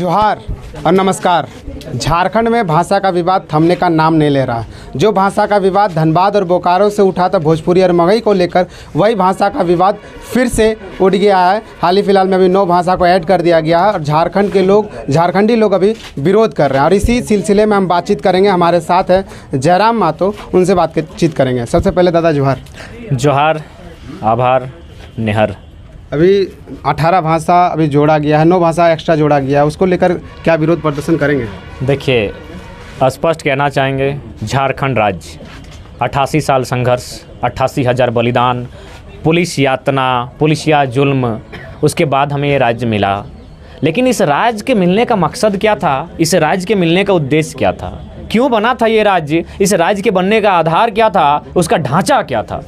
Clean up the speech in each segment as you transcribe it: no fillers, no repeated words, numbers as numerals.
जोहार और नमस्कार। झारखंड में भाषा का विवाद थमने का नाम नहीं ले रहा। जो भाषा का विवाद धनबाद और बोकारो से उठा था भोजपुरी और मगही को लेकर, वही भाषा का विवाद फिर से उठ गया है। हाल ही फिलहाल में अभी 9 भाषा को ऐड कर दिया गया है और झारखंडी लोग अभी विरोध कर रहे हैं। और इसी सिलसिले में हम बातचीत करेंगे। हमारे साथ है जयराम मातो, उनसे बातचीत करेंगे। सबसे पहले दादा जोहार। जोहार, आभार, निहर। अभी 18 भाषा अभी जोड़ा गया है, 9 भाषा एक्स्ट्रा जोड़ा गया है, उसको लेकर क्या विरोध प्रदर्शन करेंगे? देखिए, स्पष्ट कहना चाहेंगे, झारखंड राज्य 88 साल संघर्ष, 88,000 बलिदान, पुलिस यातना, पुलिसिया जुल्म, उसके बाद हमें ये राज्य मिला। लेकिन इस राज्य के मिलने का मकसद क्या था? इस राज्य के मिलने का उद्देश्य क्या था? क्यों बना था ये राज्य? इस राज्य के बनने का आधार क्या था? उसका ढांचा क्या था?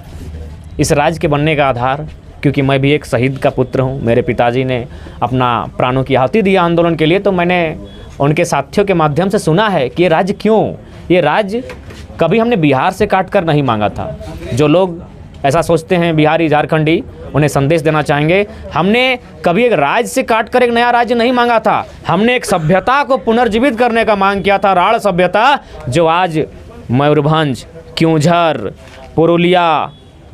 इस राज्य के बनने का आधार, क्योंकि मैं भी एक शहीद का पुत्र हूँ, मेरे पिताजी ने अपना प्राणों की आहुति दी आंदोलन के लिए, तो मैंने उनके साथियों के माध्यम से सुना है कि ये राज्य क्यों, ये राज्य कभी हमने बिहार से काट कर नहीं मांगा था। जो लोग ऐसा सोचते हैं बिहारी झारखंडी, उन्हें संदेश देना चाहेंगे, हमने कभी एक राज्य से काट कर एक नया राज्य नहीं मांगा था। हमने एक सभ्यता को पुनर्जीवित करने का मांग किया था, राढ़ सभ्यता, जो आज मयूरभंज, क्योंझर, पुरुलिया,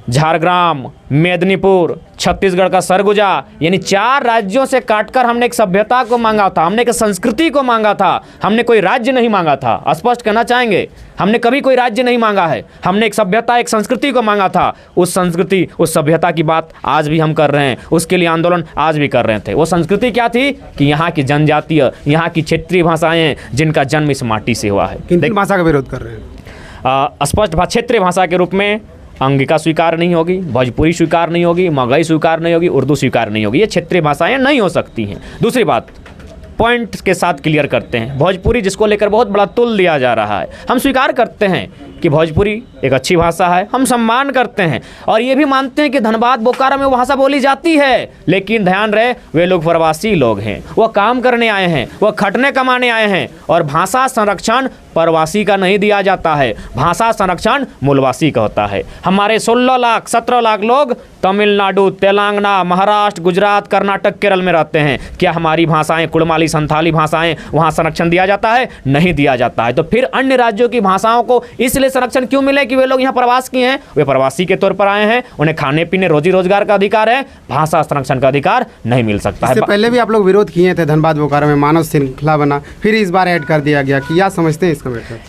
झारग्राम, मेदिनीपुर, छत्तीसगढ़ का सरगुजा, यानी 4 राज्यों से काटकर हमने एक सभ्यता को मांगा था, हमने एक संस्कृति को मांगा था। हमने कोई राज्य नहीं मांगा था। स्पष्ट कहना चाहेंगे, हमने कभी कोई राज्य नहीं मांगा है। हमने एक सभ्यता, एक संस्कृति को मांगा था। उस संस्कृति, उस सभ्यता की बात आज भी हम कर रहे हैं, उसके लिए आंदोलन आज भी कर रहे थे। वो संस्कृति क्या थी कि यहाँ की जनजातीय, यहाँ की क्षेत्रीय भाषाएं हैं, जिनका जन्म इस माटी से हुआ है। किन भाषा का विरोध कर रहे हैं? स्पष्ट क्षेत्रीय भाषा के रूप में अंगिका स्वीकार नहीं होगी, भोजपुरी स्वीकार नहीं होगी, मगही स्वीकार नहीं होगी, उर्दू स्वीकार नहीं होगी। ये क्षेत्रीय भाषाएं नहीं हो सकती हैं। दूसरी बात, पॉइंट के साथ क्लियर करते हैं, भोजपुरी जिसको लेकर बहुत बड़ा तुल दिया जा रहा है, हम स्वीकार करते हैं कि भोजपुरी एक अच्छी भाषा है, हम सम्मान करते हैं और ये भी मानते हैं कि धनबाद बोकारो में वो भाषा बोली जाती है। लेकिन ध्यान रहे, वे लोग प्रवासी लोग हैं, वो काम करने आए हैं, वो खटने कमाने आए हैं। और भाषा संरक्षण प्रवासी का नहीं दिया जाता है, भाषा संरक्षण मूलवासी का होता है। हमारे 16 लाख 17 लाख लोग तमिलनाडु, तेलंगाना, महाराष्ट्र, गुजरात, कर्नाटक, केरल में रहते हैं। क्या हमारी भाषाएं, कुड़माली, संथाली भाषाएं, वहाँ संरक्षण दिया जाता है? नहीं दिया जाता है। तो फिर अन्य राज्यों की भाषाओं को इसलिए संरक्षण क्यों मिले कि वे लोग यहाँ प्रवास किए हैं, वे प्रवासी के तौर पर आए हैं, उन्हें खाने पीने, रोजी रोजगार का अधिकार है, भाषा संरक्षण का अधिकार नहीं मिल सकता है। इससे पहले भी आप लोग विरोध किए थे, धनबाद बोकारो में मानव श्रृंखला बना, फिर इस बार ऐड कर दिया गया। क्या समझते हैं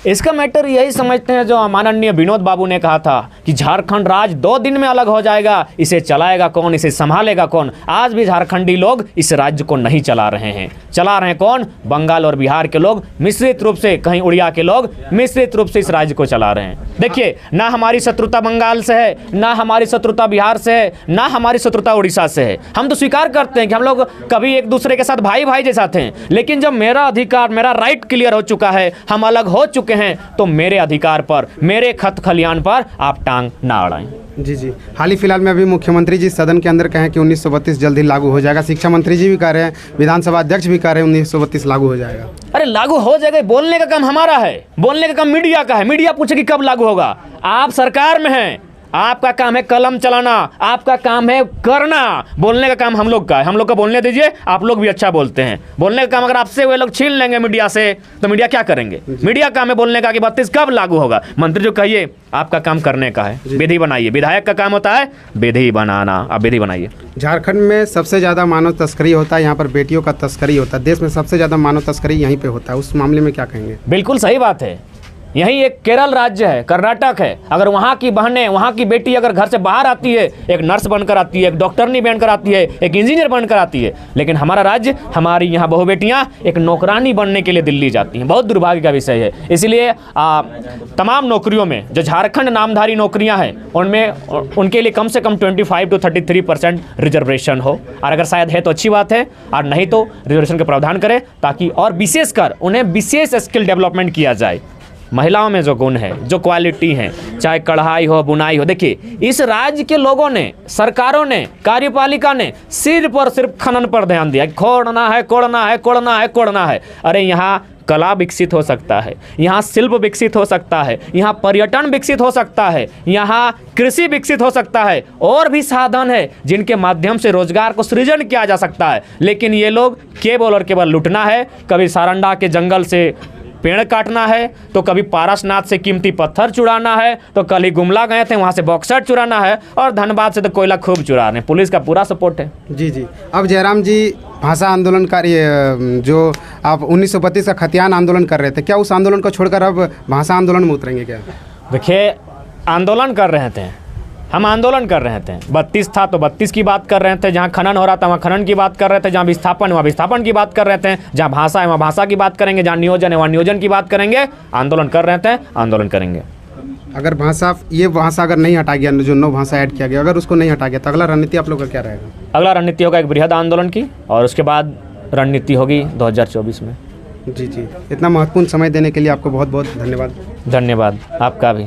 इसका मैटर? यही समझते हैं जो माननीय विनोद बाबू ने कहा था कि झारखंड राज्य 2 दिन में अलग हो जाएगा। इसे चलाएगा कौन, इसे संभालेगा कौन? आज भी झारखंडी लोग इस राज्य को नहीं चला रहे हैं। चला रहे हैं कौन? बंगाल और बिहार के लोग मिश्रित रूप से, कहीं उड़िया के लोग मिश्रित रूप से इस राज्य को चला रहे हैं। देखिए, ना हमारी शत्रुता बंगाल से है, ना हमारी शत्रुता बिहार से है, ना हमारी शत्रुता उड़ीसा से है। हम तो स्वीकार करते हैं कि हम लोग कभी एक दूसरे के साथ भाई भाई जैसा थे। लेकिन जब मेरा अधिकार, मेरा राइट क्लियर हो चुका है, हम अलग हो चुके हैं, तो मेरे अधिकार पर, मेरे खत खलियान पर आप टांग ना अड़ाएं। जी। हाल ही फिलहाल में अभी मुख्यमंत्री जी सदन के अंदर कहें कि 1932 जल्द ही लागू हो जाएगा। शिक्षा मंत्री जी भी कह रहे हैं, विधानसभा अध्यक्ष भी कह रहे हैं 1932 लागू हो जाएगा। अरे लागू हो जाएगा, बोलने का काम हमारा है, बोलने का काम मीडिया का है। मीडिया पूछे कि कब लागू होगा। आप सरकार में हैं, आपका काम है कलम चलाना, आपका काम है करना। बोलने का काम हम लोग का है, हम लोग को बोलने दीजिए। आप लोग भी अच्छा बोलते हैं। बोलने का काम अगर आपसे वे लोग छीन लेंगे मीडिया से, तो मीडिया क्या करेंगे? मीडिया काम है बोलने का कि 32 कब लागू होगा। मंत्री जो कहिए, आपका काम करने का है, विधि बनाइए। विधायक का काम होता है विधि बनाना, आप विधि बनाइए। झारखंड में सबसे ज़्यादा मानव तस्करी होता है, यहाँ पर बेटियों का तस्करी होता है। देश में सबसे ज़्यादा मानव तस्करी यहीं पे होता है, उस मामले में क्या कहेंगे? बिल्कुल सही बात है। यही एक केरल राज्य है, कर्नाटक है। अगर वहाँ की बहनें, वहाँ की बेटी अगर घर से बाहर आती है, एक नर्स बनकर आती है, एक डॉक्टरनी बनकर आती है, एक इंजीनियर बनकर आती है। लेकिन हमारा राज्य, हमारी यहाँ बहु बेटियाँ एक नौकरानी बनने के लिए दिल्ली जाती हैं। बहुत दुर्भाग्य का विषय है। इसलिए तमाम नौकरियों में जो झारखंड नामधारी नौकरियाँ हैं, उनमें उनके लिए कम से कम 25 to 33% रिजर्वेशन हो। और अगर शायद है तो अच्छी बात है, और नहीं तो रिजर्वेशन का प्रावधान करें, ताकि और विशेषकर उन्हें विशेष स्किल डेवलपमेंट किया जाए। महिलाओं में जो गुण है, जो क्वालिटी है, चाहे कढ़ाई हो, बुनाई हो। देखिए, इस राज्य के लोगों ने, सरकारों ने, कार्यपालिका ने सिर्फ और सिर्फ खनन पर ध्यान दिया। खोड़ना है, कोड़ना है, कोड़ना है, कोड़ना है। अरे यहाँ कला विकसित हो सकता है, यहाँ शिल्प विकसित हो सकता है, यहाँ पर्यटन विकसित हो सकता है, यहाँ कृषि विकसित हो सकता है, और भी साधन है जिनके माध्यम से रोजगार को सृजन किया जा सकता है। लेकिन ये लोग केवल और केवल लूटना है। कभी सारंडा के जंगल से पेड़ काटना है, तो कभी पारसनाथ से कीमती पत्थर चुराना है, तो कल ही गुमला गए थे वहाँ से बॉक्सर चुराना है, और धनबाद से तो कोयला खूब चुरा रहे हैं। पुलिस का पूरा सपोर्ट है। जी जी। अब जयराम जी, भाषा आंदोलनकारी जो आप 1932 का खतियान आंदोलन कर रहे थे, क्या उस आंदोलन को छोड़कर अब भाषा आंदोलन में उतरेंगे क्या? देखिए, आंदोलन कर रहे थे, हम आंदोलन कर रहे थे। 32 था तो 32 की बात कर रहे थे, जहाँ खनन हो रहा था वहाँ खनन की बात कर रहे थे, जहाँ विस्थापन है वहाँ विस्थापन की बात कर रहे थे, जहाँ भाषा है वहाँ भाषा की बात करेंगे, जहाँ नियोजन है वहाँ नियोजन की बात करेंगे। आंदोलन कर रहे थे, आंदोलन करेंगे। अगर ये भाषा अगर नहीं हटा गया, जो 9 भाषा ऐड किया गया, अगर उसको नहीं हटा गया तो अगला रणनीति आप लोग का क्या रहेगा? अगला रणनीति होगा एक बृहद आंदोलन की, और उसके बाद रणनीति होगी 2024 में। जी जी। इतना महत्वपूर्ण समय देने के लिए आपको बहुत बहुत धन्यवाद। धन्यवाद आपका भी।